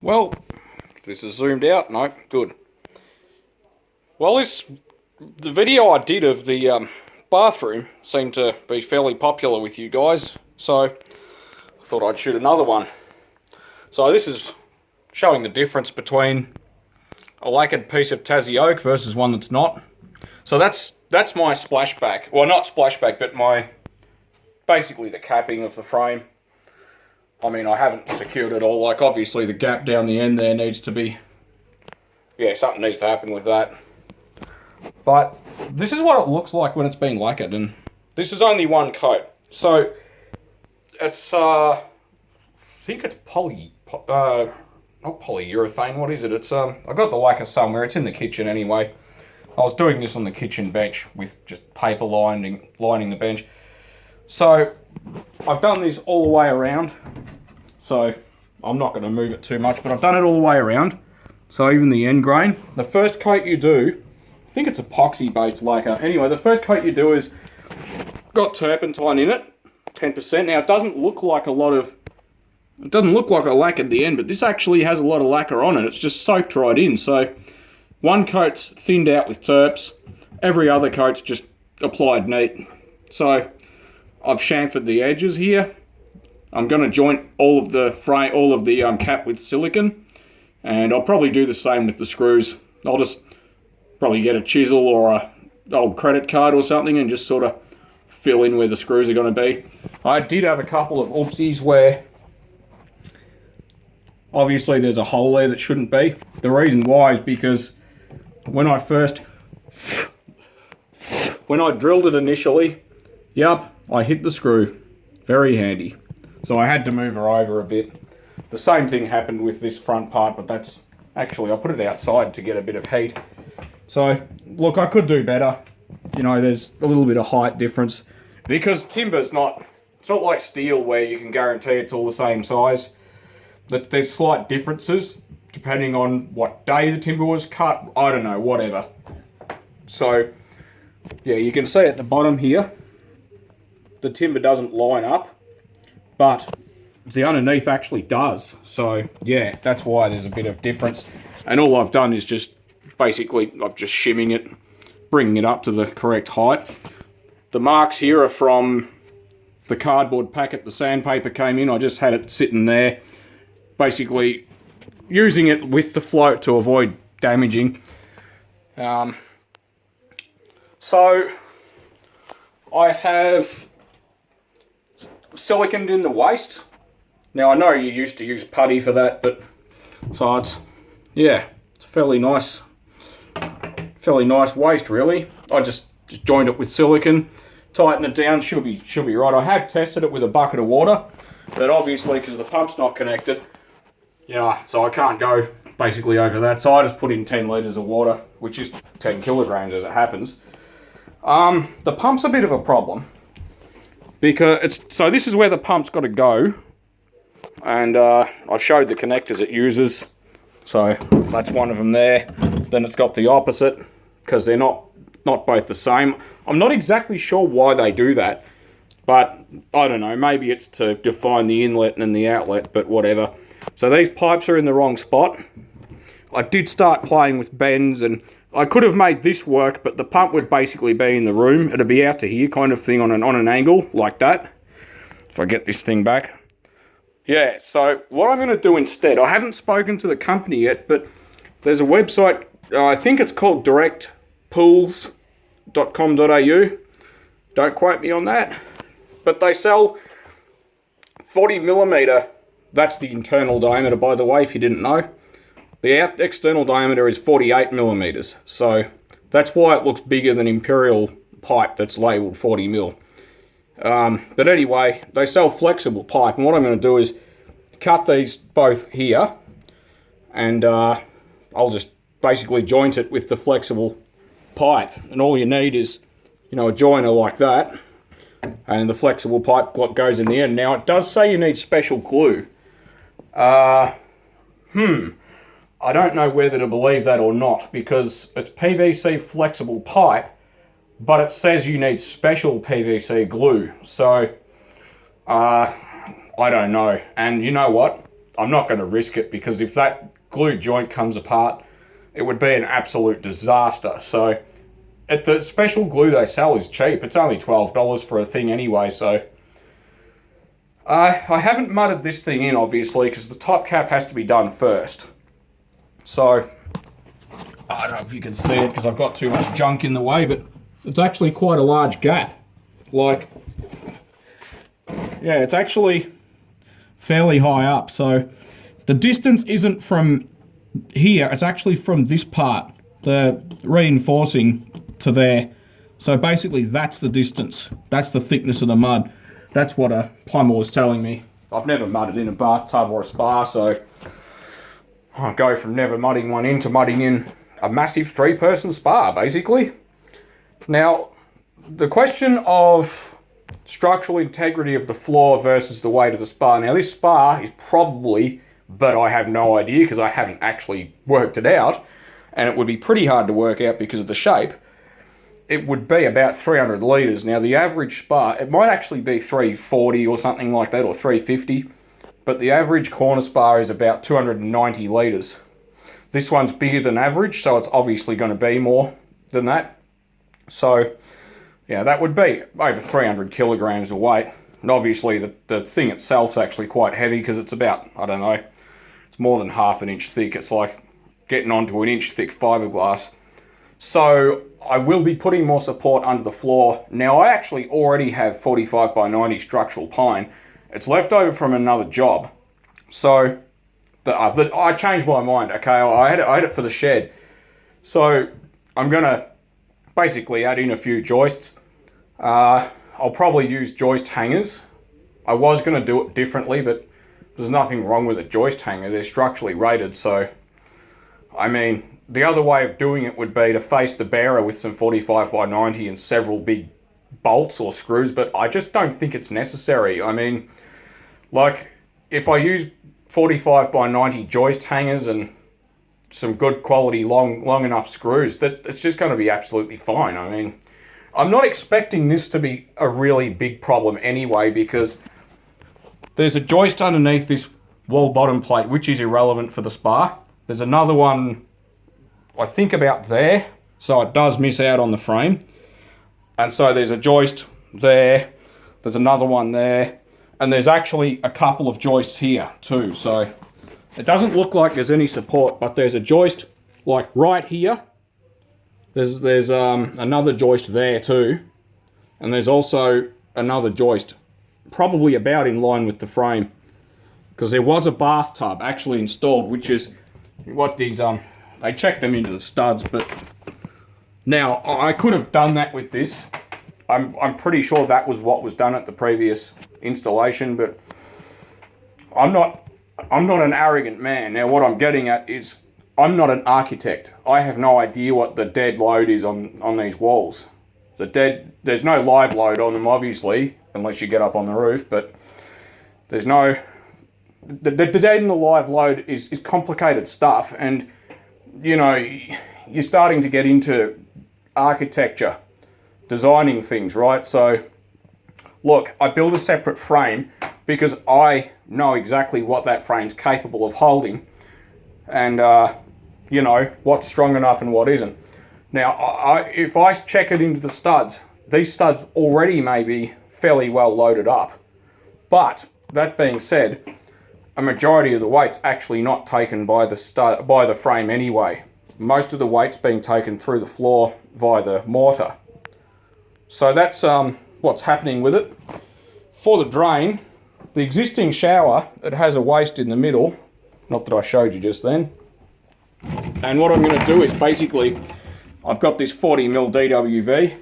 Well, this is zoomed out. No, good. Well, the video I did of the bathroom seemed to be fairly popular with you guys, so I thought I'd shoot another one. So this is showing the difference between a lacquered piece of Tassie oak versus one that's not. So that's my splashback. Well, not splashback, but basically the capping of the frame. I mean, I haven't secured it all. Like, obviously the gap down the end there needs to be... Yeah, something needs to happen with that. But this is what it looks like when it's been lacquered, and this is only one coat. So, it's, I think it's not polyurethane, what is it? It's, I got the lacquer somewhere, it's in the kitchen anyway. I was doing this on the kitchen bench with just paper lining the bench. So, I've done this all the way around. So, I'm not going to move it too much, but I've done it all the way around. So, even the end grain. The first coat you do, I think it's epoxy-based lacquer. Anyway, the first coat you do is got turpentine in it, 10%. Now, it doesn't look like a lacquer at the end, but this actually has a lot of lacquer on it. It's just soaked right in. So, one coat's thinned out with terps. Every other coat's just applied neat. So, I've chamfered the edges here. I'm going to joint all of the cap with silicone, and I'll probably do the same with the screws. I'll just probably get a chisel or a old credit card or something and just sort of fill in where the screws are going to be. I did have a couple of oopsies where obviously there's a hole there that shouldn't be. The reason why is because when I drilled it initially, I hit the screw. Very handy. So I had to move her over a bit. The same thing happened with this front part, but that's actually, I put it outside to get a bit of heat. So, look, I could do better. You know, there's a little bit of height difference. Because timber's it's not like steel where you can guarantee it's all the same size. There's slight differences depending on what day the timber was cut. I don't know, whatever. So, yeah, you can see at the bottom here, the timber doesn't line up, but the underneath actually does. So, yeah, that's why there's a bit of difference. And all I've done is just, basically, I'm just shimming it, bringing it up to the correct height. The marks here are from the cardboard packet the sandpaper came in. I just had it sitting there, basically using it with the float to avoid damaging. So, I have siliconed in the waste. Now, I know you used to use putty for that, but so it's a fairly nice waste, really. I just joined it with silicone, tighten it down, should be right. I have tested it with a bucket of water, but obviously because the pump's not connected, so I can't go basically over that. So I just put in 10 litres of water, which is 10 kilograms as it happens. The pump's a bit of a problem because so this is where the pump's got to go, and I've showed the connectors it uses. So that's one of them there. Then it's got the opposite because they're not both the same. I'm not exactly sure why they do that, but I don't know. Maybe it's to define the inlet and the outlet, but whatever. So these pipes are in the wrong spot. I did start playing with bends, and I could have made this work, but the pump would basically be in the room. It'd be out to here kind of thing on an angle like that. If I get this thing back. Yeah, so what I'm going to do instead, I haven't spoken to the company yet, but there's a website, I think it's called directpools.com.au. Don't quote me on that. But they sell 40mm. That's the internal diameter, by the way, if you didn't know. The external diameter is 48mm. So that's why it looks bigger than Imperial pipe that's labelled 40mm. But anyway, they sell flexible pipe, and what I'm going to do is cut these both here, and I'll just basically joint it with the flexible pipe. And all you need is, a joiner like that, and the flexible pipe goes in the end. Now, it does say you need special glue. I don't know whether to believe that or not, because it's PVC flexible pipe, but it says you need special PVC glue. So, I don't know. And you know what? I'm not going to risk it, because if that glue joint comes apart, it would be an absolute disaster. So the special glue they sell is cheap. It's only $12 for a thing anyway, so I haven't mudded this thing in, obviously, because the top cap has to be done first. So I don't know if you can see it because I've got too much junk in the way, but it's actually quite a large gap. Like, yeah, it's actually fairly high up. So the distance isn't from here, it's actually from this part, the reinforcing, to there. So basically that's the distance. That's the thickness of the mud. That's what a plumber was telling me. I've never mudded in a bathtub or a spa, so I go from never mudding one in to mudding in a massive 3-person spa, basically. Now, the question of structural integrity of the floor versus the weight of the spa. Now, this spa is probably, but I have no idea because I haven't actually worked it out, and it would be pretty hard to work out because of the shape. It would be about 300 litres. Now, the average spa, it might actually be 340 or something like that, or 350, but the average corner spa is about 290 litres. This one's bigger than average, so it's obviously going to be more than that. So, yeah, that would be over 300 kilograms of weight. And obviously, the thing itself's actually quite heavy because it's about, I don't know, it's more than half an inch thick. It's like getting onto an inch thick fiberglass. So I will be putting more support under the floor. Now, I actually already have 45 by 90 structural pine. It's left over from another job. So I changed my mind, okay? I had it for the shed. So I'm going to basically add in a few joists. I'll probably use joist hangers. I was going to do it differently, but there's nothing wrong with a joist hanger. They're structurally rated, so I mean, the other way of doing it would be to face the bearer with some 45 by 90 and several big bolts or screws, but I just don't think it's necessary. I mean, like, if I use 45 by 90 joist hangers and some good quality long enough screws, that it's just going to be absolutely fine. I mean, I'm not expecting this to be a really big problem anyway, because there's a joist underneath this wall bottom plate, which is irrelevant for the spa. There's another one, I think, about there, so it does miss out on the frame. And so there's a joist there, there's another one there, and there's actually a couple of joists here too. So it doesn't look like there's any support, but there's a joist like right here. There's another joist there too, and there's also another joist probably about in line with the frame, because there was a bathtub actually installed, which is what these they checked them into the studs. But now I could have done that with this. I'm pretty sure that was what was done at the previous installation, but I'm not an arrogant man. Now, what I'm getting at is I'm not an architect. I have no idea what the dead load is on these walls. There's no live load on them, obviously, unless you get up on the roof, but there's no... The dead and the live load is complicated stuff, and, you know, you're starting to get into architecture, designing things, right? So, look, I build a separate frame because I know exactly what that frame's capable of holding, and, you know, what's strong enough and what isn't. Now, if I check it into the studs, these studs already may be fairly well loaded up. But, that being said, a majority of the weight's actually not taken by the frame anyway. Most of the weight's being taken through the floor via the mortar. So that's what's happening with it. For the drain, the existing shower, it has a waste in the middle, not that I showed you just then. And what I'm going to do is basically, I've got this 40mm DWV,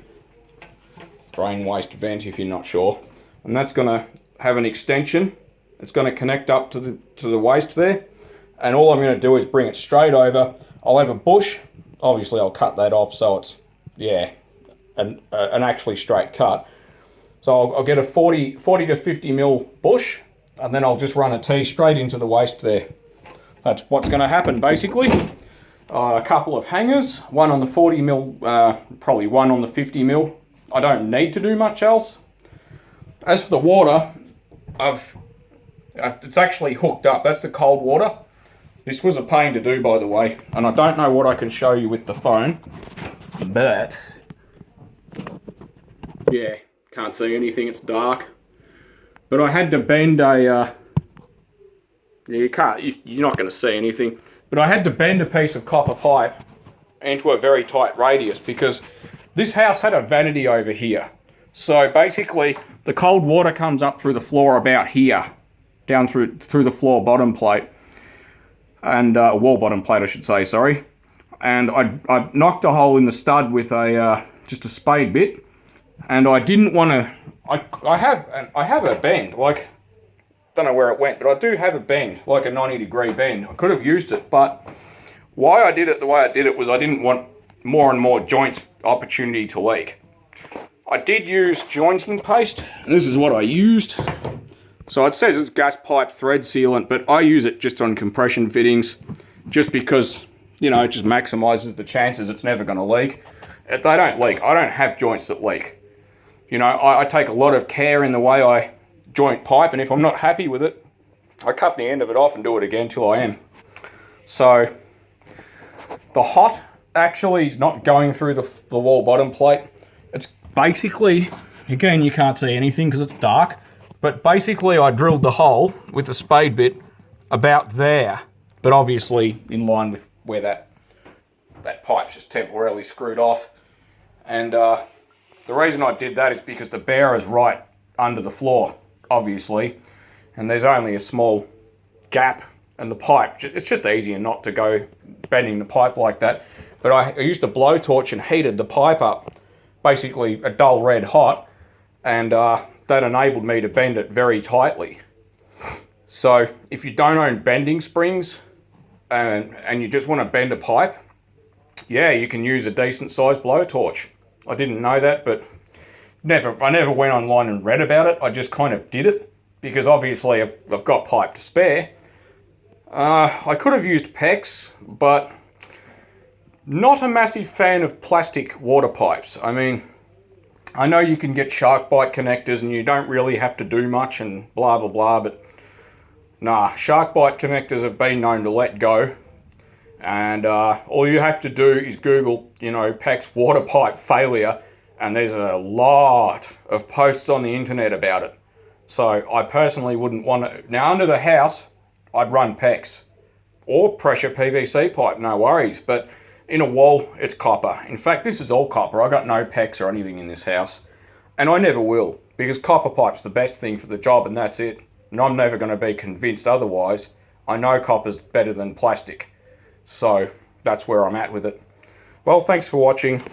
drain waste vent if you're not sure, and that's going to have an extension. It's going to connect up to the waste there, and all I'm going to do is bring it straight over. I'll have a bush. Obviously, I'll cut that off so it's, yeah, an actually straight cut. So I'll get a 40 to 50mm bush, and then I'll just run a T straight into the waste there. That's what's going to happen, basically. A couple of hangers, one on the 40mm, probably one on the 50mm. I don't need to do much else. As for the water, It's actually hooked up. That's the cold water. This was a pain to do, by the way, and I don't know what I can show you with the phone, but yeah, can't see anything, it's dark. But I had to bend a, yeah, you're not going to see anything, but I had to bend a piece of copper pipe into a very tight radius because this house had a vanity over here. So basically, the cold water comes up through the floor about here, down through the floor bottom plate, and wall bottom plate, I should say, sorry. And I knocked a hole in the stud with a just a spade bit, and I didn't want to. I have a bend, like, don't know where it went, but I do have a bend, like a 90-degree bend. I could have used it, but why I did it the way I did it was I didn't want more and more joints opportunity to leak. I did use jointing paste, and this is what I used. So it says it's gas pipe thread sealant, but I use it just on compression fittings, just because, you know, it just maximizes the chances it's never going to leak. They don't leak. I don't have joints that leak. You know, I take a lot of care in the way I joint pipe, and if I'm not happy with it, I cut the end of it off and do it again till I am. So the hot actually is not going through the wall bottom plate. It's basically, again, you can't see anything because it's dark, but basically I drilled the hole with the spade bit about there, but obviously in line with where that pipe's just temporarily screwed off. And the reason I did that is because the bearer's right under the floor, obviously, and there's only a small gap, and the pipe, it's just easier not to go bending the pipe like that. But I used a blowtorch and heated the pipe up, basically a dull red hot, and that enabled me to bend it very tightly. So if you don't own bending springs and you just want to bend a pipe, yeah, you can use a decent sized blowtorch. I didn't know that, but I never went online and read about it. I just kind of did it because obviously I've got pipe to spare. I could have used PEX, but not a massive fan of plastic water pipes. I mean, I know you can get shark bite connectors and you don't really have to do much and blah, blah, blah, but nah, shark bite connectors have been known to let go. And all you have to do is Google, you know, PEX water pipe failure, and there's a lot of posts on the internet about it. So I personally wouldn't want to. Now under the house, I'd run PEX or pressure PVC pipe, no worries. But in a wall, it's copper. In fact, this is all copper. I got no PEX or anything in this house, and I never will, because copper pipe's the best thing for the job, and that's it. And I'm never going to be convinced otherwise. I know copper's better than plastic. So that's where I'm at with it. Well, thanks for watching.